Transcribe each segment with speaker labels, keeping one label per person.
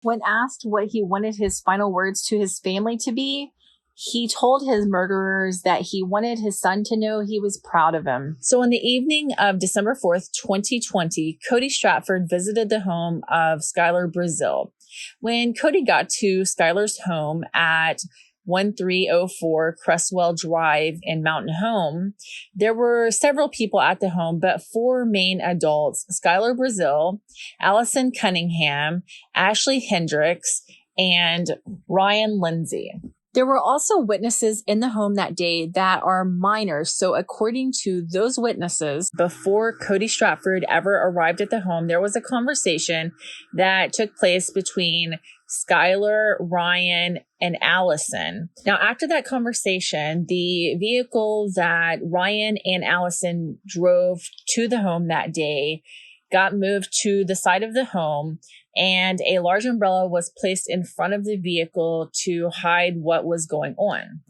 Speaker 1: When asked what he wanted his final words to his family to be, he told his murderers that he wanted his son to know he was proud of him. So on the evening of December 4th, 2020, Cody Stradford visited the home of Skyler Brazil. When Cody got to Skyler's home at 1304 Cresswell Drive in Mountain Home, there were several people at the home, but four main adults: Skyler Brazil, Allison Cunningham, Ashley Hendricks, and Ryan Lindsey. There were also witnesses in the home that day that are minors. So according to those witnesses, before Cody Stradford ever arrived at the home, there was a conversation that took place between Skyler, Ryan, and Allison. Now, after that conversation, the vehicle that Ryan and Allison drove to the home that day got moved to the side of the home, and a large umbrella was placed in front of the vehicle to hide what was going on.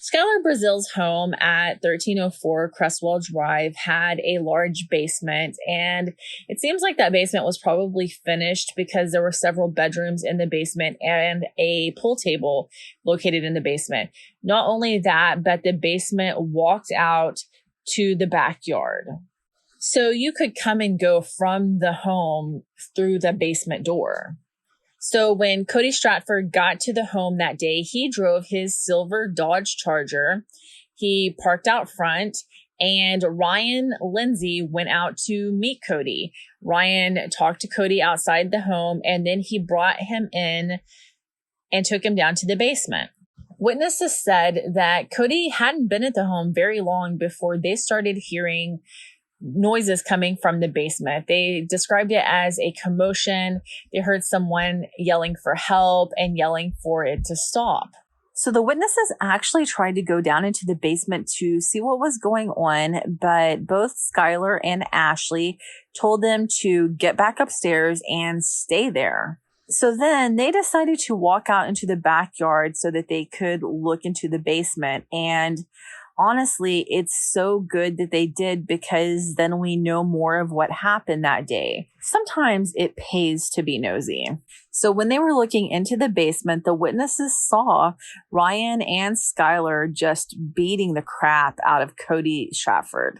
Speaker 1: Skyler Brazil's home at 1304 Cresswell Drive had a large basement, and it seems like that basement was probably finished because there were several bedrooms in the basement and a pool table located in the basement. Not only that, but the basement walked out to the backyard. So you could come and go from the home through the basement door. So when Cody Stradford got to the home that day, he drove his silver Dodge Charger. He parked out front, and Ryan Lindsey went out to meet Cody. Ryan talked to Cody outside the home, and then he brought him in and took him down to the basement. Witnesses said that Cody hadn't been at the home very long before they started hearing noises coming from the basement. They described it as a commotion. They heard someone yelling for help and yelling for it to stop. So the witnesses actually tried to go down into the basement to see what was going on, but both Skyler and Ashley told them to get back upstairs and stay there. So then they decided to walk out into the backyard so that they could look into the basement. And honestly, it's so good that they did, because then we know more of what happened that day. Sometimes it pays to be nosy. So when they were looking into the basement, the witnesses saw Ryan and Skyler just beating the crap out of Cody Stradford.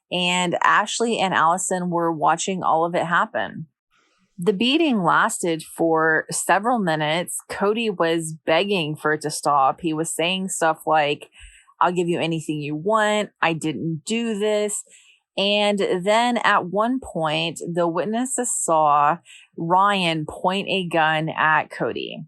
Speaker 1: And Ashley and Allison were watching all of it happen. The beating lasted for several minutes. Cody was begging for it to stop. He was saying stuff like, "I'll give you anything you want. I didn't do this." And then at one point, the witnesses saw Ryan point a gun at Cody.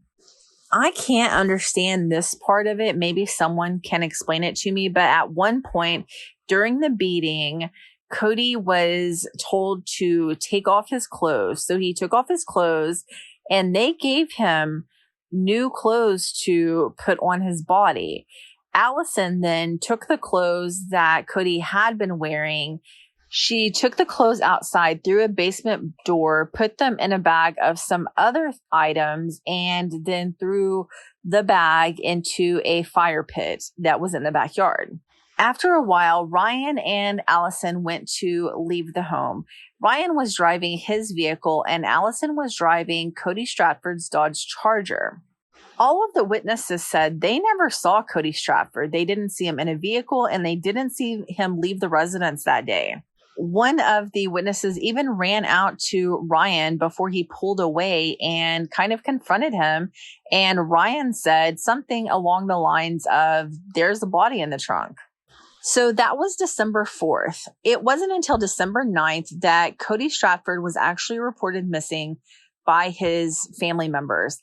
Speaker 1: I can't understand this part of it. Maybe someone can explain it to me. But at one point during the beating, Cody was told to take off his clothes. So he took off his clothes, and they gave him new clothes to put on his body. Allison then took the clothes that Cody had been wearing. She took the clothes outside through a basement door, put them in a bag of some other items, and then threw the bag into a fire pit that was in the backyard. After a while, Ryan and Allison went to leave the home. Ryan was driving his vehicle, and Allison was driving Cody Stradford's Dodge Charger. All of the witnesses said they never saw Cody Stradford. They didn't see him in a vehicle, and they didn't see him leave the residence that day. One of the witnesses even ran out to Ryan before he pulled away and kind of confronted him. And Ryan said something along the lines of, "There's a body in the trunk." So that was December 4th. It wasn't until December 9th that Cody Stradford was actually reported missing by his family members.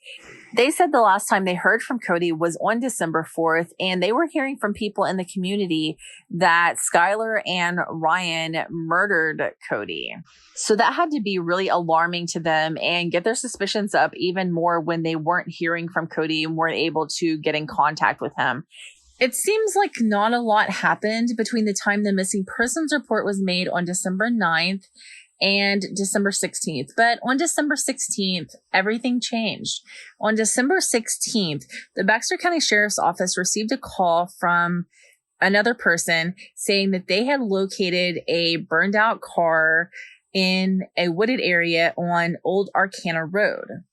Speaker 1: They said the last time they heard from Cody was on December 4th, and they were hearing from people in the community that Skyler and Ryan murdered Cody. So that had to be really alarming to them and get their suspicions up even more when they weren't hearing from Cody and weren't able to get in contact with him. It seems like not a lot happened between the time the missing persons report was made on December 9th and December 16th. But on December 16th, everything changed. On December 16th, the Baxter County Sheriff's Office received a call from another person saying that they had located a burned out car in a wooded area on Old Arcana Road.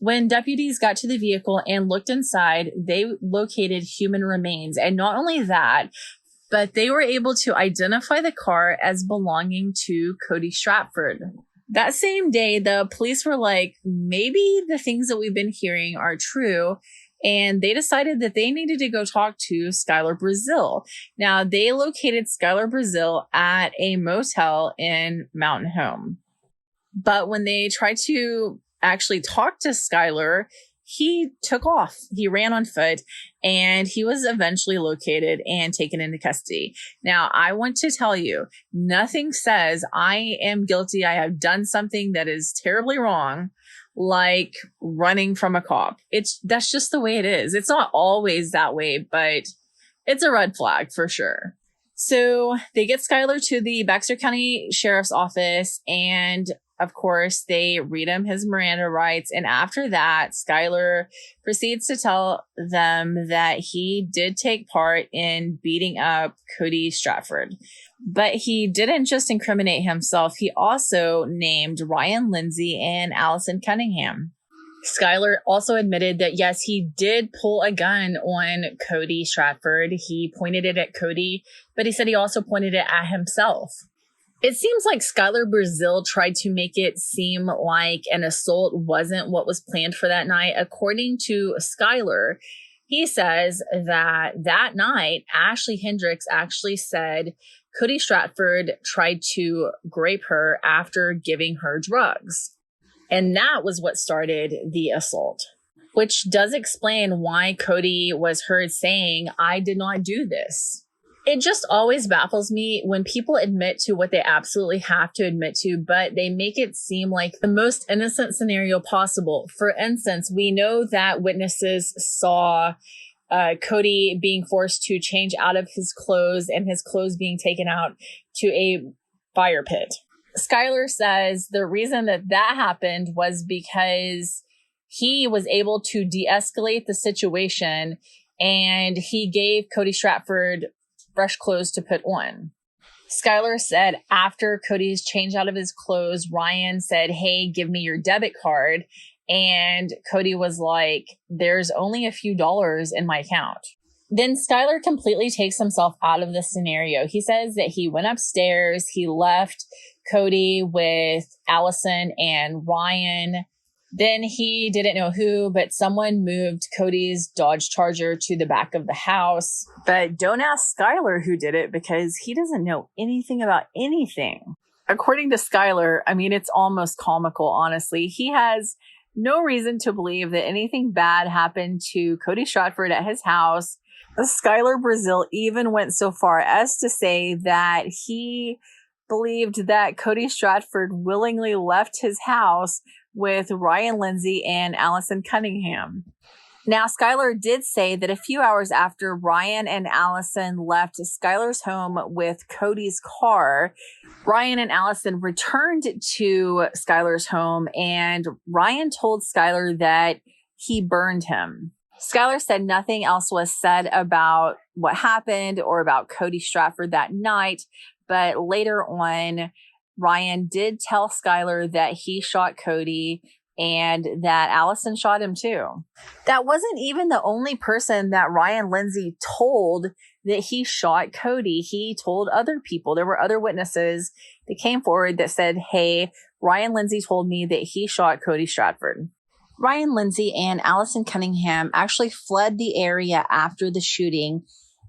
Speaker 1: When deputies got to the vehicle and looked inside, they located human remains. And not only that, but they were able to identify the car as belonging to Cody Stradford. That same day, the police were like, maybe the things that we've been hearing are true. And they decided that they needed to go talk to Skyler Brazil. Now, they located Skyler Brazil at a motel in Mountain Home. But when they tried to actually talk to Skyler, he took off. He ran on foot, and he was eventually located and taken into custody. Now, I want to tell you, nothing says I am guilty. I have done something that is terribly wrong, like running from a cop. That's just the way it is. It's not always that way, but it's a red flag for sure. So they get Skyler to the Baxter County Sheriff's Office, and of course, they read him his Miranda rights. And after that, Skyler proceeds to tell them that he did take part in beating up Cody Stradford. But he didn't just incriminate himself. He also named Ryan Lindsey and Allison Cunningham. Skyler also admitted that, yes, he did pull a gun on Cody Stradford. He pointed it at Cody, but he said he also pointed it at himself. It seems like Skyler Brazil tried to make it seem like an assault wasn't what was planned for that night. According to Skyler, he says that night, Ashley Hendricks actually said Cody Stradford tried to grape her after giving her drugs. And that was what started the assault, which does explain why Cody was heard saying, "I did not do this." It just always baffles me when people admit to what they absolutely have to admit to, but they make it seem like the most innocent scenario possible. For instance, we know that witnesses saw Cody being forced to change out of his clothes and his clothes being taken out to a fire pit. Skyler says the reason that happened was because he was able to de-escalate the situation, and he gave Cody Stradford fresh clothes to put on. Skyler said after Cody's changed out of his clothes, Ryan said, "Hey, give me your debit card." And Cody was like, "There's only a few dollars in my account." Then Skyler completely takes himself out of the scenario. He says that he went upstairs, he left Cody with Allison and Ryan. Then he didn't know who, but someone moved Cody's Dodge Charger to the back of the house. But don't ask Skyler who did it, because he doesn't know anything about anything. According to Skyler, I mean, it's almost comical, honestly. He has no reason to believe that anything bad happened to Cody Stradford at his house. Skyler Brazil even went so far as to say that he believed that Cody Stradford willingly left his house with Ryan Lindsey and Allison Cunningham. Now, Skyler did say that a few hours after Ryan and Allison left Skyler's home with Cody's car, Ryan and Allison returned to Skyler's home, and Ryan told Skyler that he burned him. Skyler said nothing else was said about what happened or about Cody Stradford that night, but later on, Ryan did tell Skyler that he shot Cody and that Allison shot him too. That wasn't even the only person that Ryan Lindsey told that he shot Cody. He told other people. There were other witnesses that came forward that said, "Hey, Ryan Lindsey told me that he shot Cody Stradford." Ryan Lindsey and Allison Cunningham actually fled the area after the shooting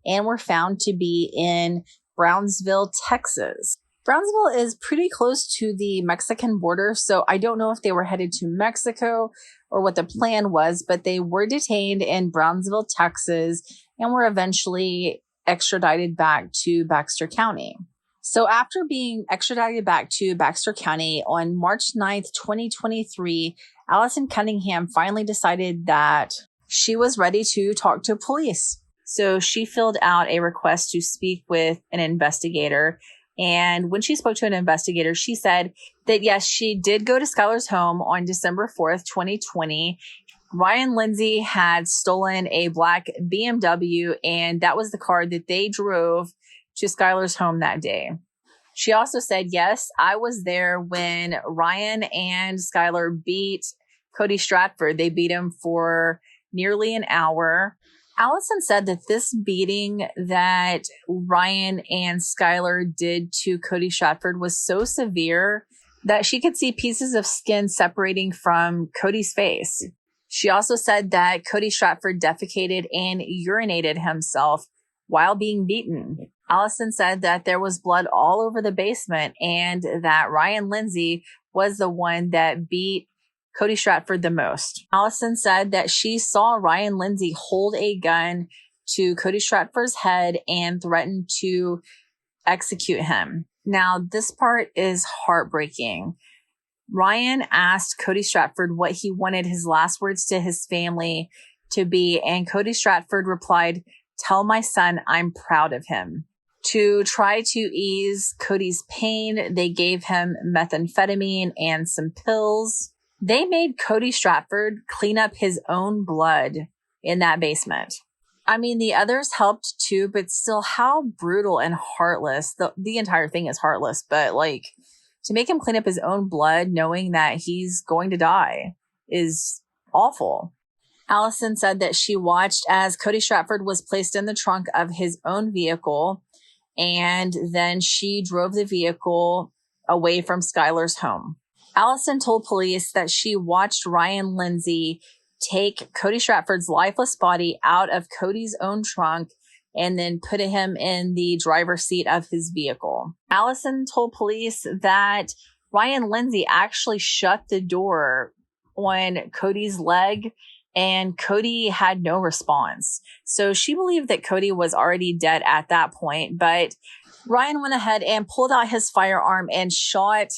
Speaker 1: and were found to be in Brownsville, Texas. Brownsville is pretty close to the Mexican border, so I don't know if they were headed to Mexico or what the plan was, but they were detained in Brownsville, Texas, and were eventually extradited back to Baxter County. So after being extradited back to Baxter County on March 9th, 2023, Allison Cunningham finally decided that she was ready to talk to police. So she filled out a request to speak with an investigator. And when she spoke to an investigator, she said that, yes, she did go to Skyler's home on December 4th, 2020. Ryan Lindsey had stolen a black BMW, and that was the car that they drove to Skyler's home that day. She also said, "Yes, I was there when Ryan and Skyler beat Cody Stradford. They beat him for nearly an hour. Allison said that this beating that Ryan and Skyler did to Cody Stradford was so severe that she could see pieces of skin separating from Cody's face. She also said that Cody Stradford defecated and urinated himself while being beaten. Allison said that there was blood all over the basement and that Ryan Lindsey was the one that beat Cody Stradford the most. Allison said that she saw Ryan Lindsey hold a gun to Cody Stradford's head and threaten to execute him. Now, this part is heartbreaking. Ryan asked Cody Stradford what he wanted his last words to his family to be, and Cody Stradford replied, "Tell my son I'm proud of him." To try to ease Cody's pain, they gave him methamphetamine and some pills. They made Cody Stradford clean up his own blood in that basement. I mean, the others helped too, but still, how brutal and heartless. The entire thing is heartless, but like, to make him clean up his own blood knowing that he's going to die is awful. Allison said that she watched as Cody Stradford was placed in the trunk of his own vehicle, and then she drove the vehicle away from Skyler's home. Allison told police that she watched Ryan Lindsey take Cody Stradford's lifeless body out of Cody's own trunk and then put him in the driver's seat of his vehicle. Allison told police that Ryan Lindsey actually shut the door on Cody's leg and Cody had no response. So she believed that Cody was already dead at that point, but Ryan went ahead and pulled out his firearm and shot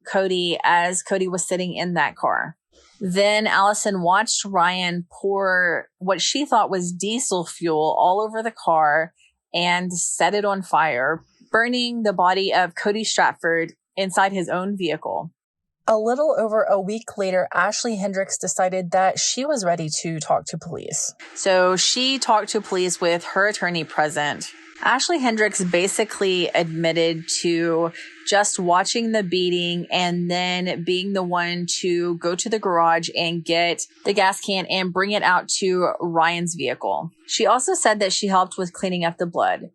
Speaker 1: Cody as Cody was sitting in that car. Then Allison watched Ryan pour what she thought was diesel fuel all over the car and set it on fire, burning the body of Cody Stradford inside his own vehicle. A little over a week later, Ashley Hendricks decided that she was ready to talk to police. So she talked to police with her attorney present. Ashley Hendricks basically admitted to just watching the beating and then being the one to go to the garage and get the gas can and bring it out to Ryan's vehicle. She also said that she helped with cleaning up the blood.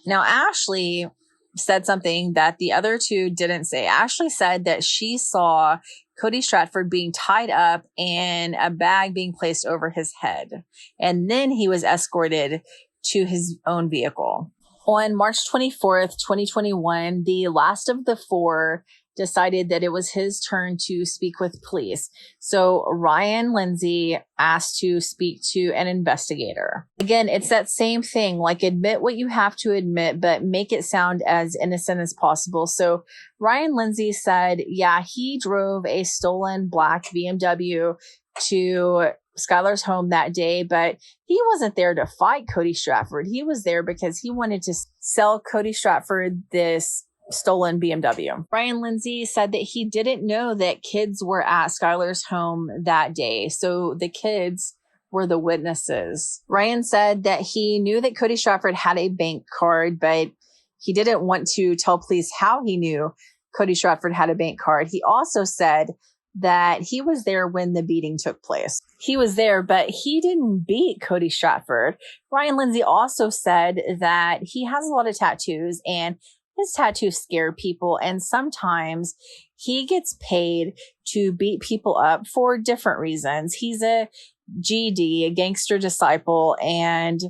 Speaker 1: Now, Ashley said something that the other two didn't say. Ashley said that she saw Cody Stradford being tied up and a bag being placed over his head. And then he was escorted to his own vehicle. On March 24th, 2021, the last of the four decided that it was his turn to speak with police. So Ryan Lindsey asked to speak to an investigator. Again, it's that same thing, like admit what you have to admit, but make it sound as innocent as possible. So Ryan Lindsey said, yeah, he drove a stolen black BMW to Skyler's home that day, but he wasn't there to fight Cody Stradford. He was there because he wanted to sell Cody Stradford this stolen BMW. Ryan Lindsey said that he didn't know that kids were at Skyler's home that day. So the kids were the witnesses. Ryan said that he knew that Cody Stradford had a bank card, but he didn't want to tell police how he knew Cody Stradford had a bank card. He also said that he was there when the beating took place. He was there, but he didn't beat Cody Stradford. Ryan Lindsey also said that he has a lot of tattoos and his tattoos scare people, and sometimes he gets paid to beat people up for different reasons. He's a GD, a gangster disciple, and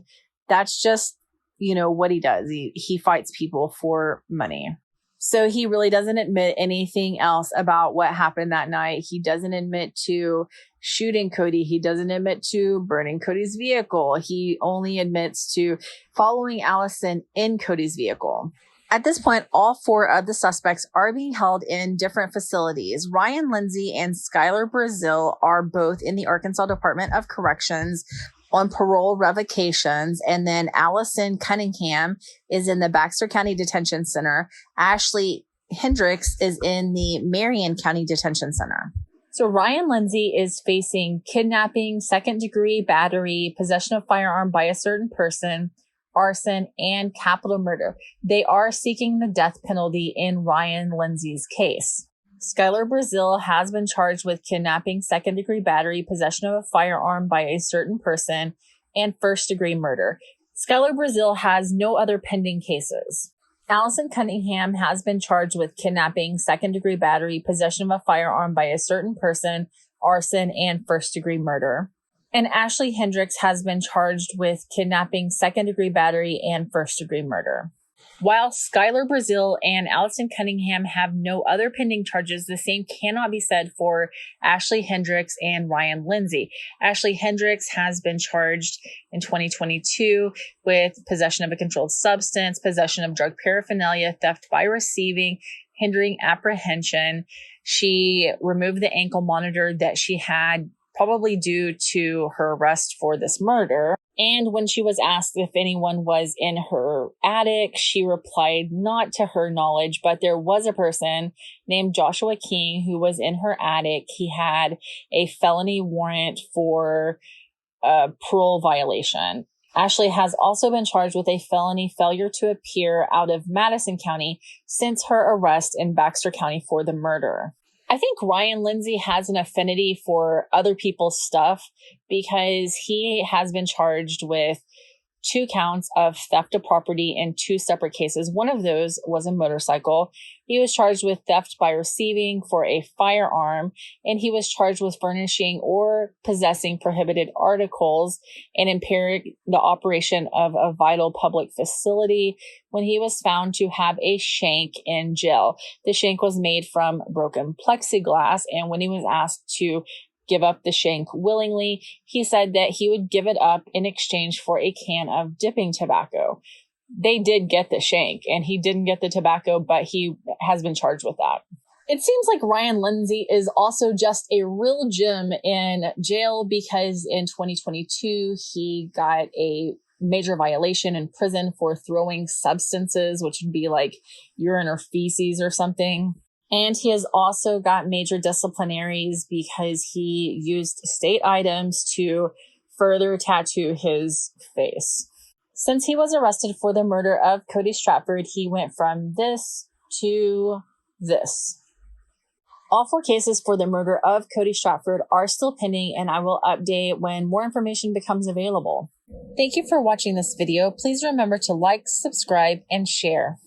Speaker 1: that's just, what he does. He fights people for money. So he really doesn't admit anything else about what happened that night. He doesn't admit to shooting Cody. He doesn't admit to burning Cody's vehicle. He only admits to following Allison in Cody's vehicle. At this point, all four of the suspects are being held in different facilities. Ryan Lindsey and Skyler Brazil are both in the Arkansas Department of Corrections on parole revocations. And then Allison Cunningham is in the Baxter County Detention Center. Ashley Hendricks is in the Marion County Detention Center. So Ryan Lindsey is facing kidnapping, second-degree battery, possession of firearm by a certain person, arson, and capital murder. They are seeking the death penalty in Ryan Lindsey's case. Skyler Brazil has been charged with kidnapping, second-degree battery, possession of a firearm by a certain person, and first-degree murder. Skyler Brazil has no other pending cases. Allison Cunningham has been charged with kidnapping, second-degree battery, possession of a firearm by a certain person, arson, and first-degree murder. And Ashley Hendricks has been charged with kidnapping, second-degree battery, and first-degree murder. While Skyler Brazil and Allison Cunningham have no other pending charges, the same cannot be said for Ashley Hendricks and Ryan Lindsey. Ashley Hendricks has been charged in 2022 with possession of a controlled substance, possession of drug paraphernalia, theft by receiving, hindering apprehension. She removed the ankle monitor that she had, probably due to her arrest for this murder. And when she was asked if anyone was in her attic, she replied not to her knowledge, but there was a person named Joshua King who was in her attic. He had a felony warrant for a parole violation. Ashley has also been charged with a felony failure to appear out of Madison County since her arrest in Baxter County for the murder. I think Ryan Lindsey has an affinity for other people's stuff because he has been charged with 2 counts of theft of property in 2 separate cases. One of those was a motorcycle. He was charged with theft by receiving for a firearm, and he was charged with furnishing or possessing prohibited articles and impairing the operation of a vital public facility when he was found to have a shank in jail. The shank was made from broken plexiglass, and when he was asked to give up the shank willingly, he said that he would give it up in exchange for a can of dipping tobacco. They did get the shank, and he didn't get the tobacco, but he has been charged with that. It seems like Ryan Lindsey is also just a real gem in jail because in 2022, he got a major violation in prison for throwing substances, which would be like urine or feces or something. And he has also got major disciplinaries because he used state items to further tattoo his face. Since he was arrested for the murder of Cody Stradford, he went from this to this. All 4 cases for the murder of Cody Stradford are still pending, and I will update when more information becomes available. Thank you for watching this video. Please remember to like, subscribe, and share.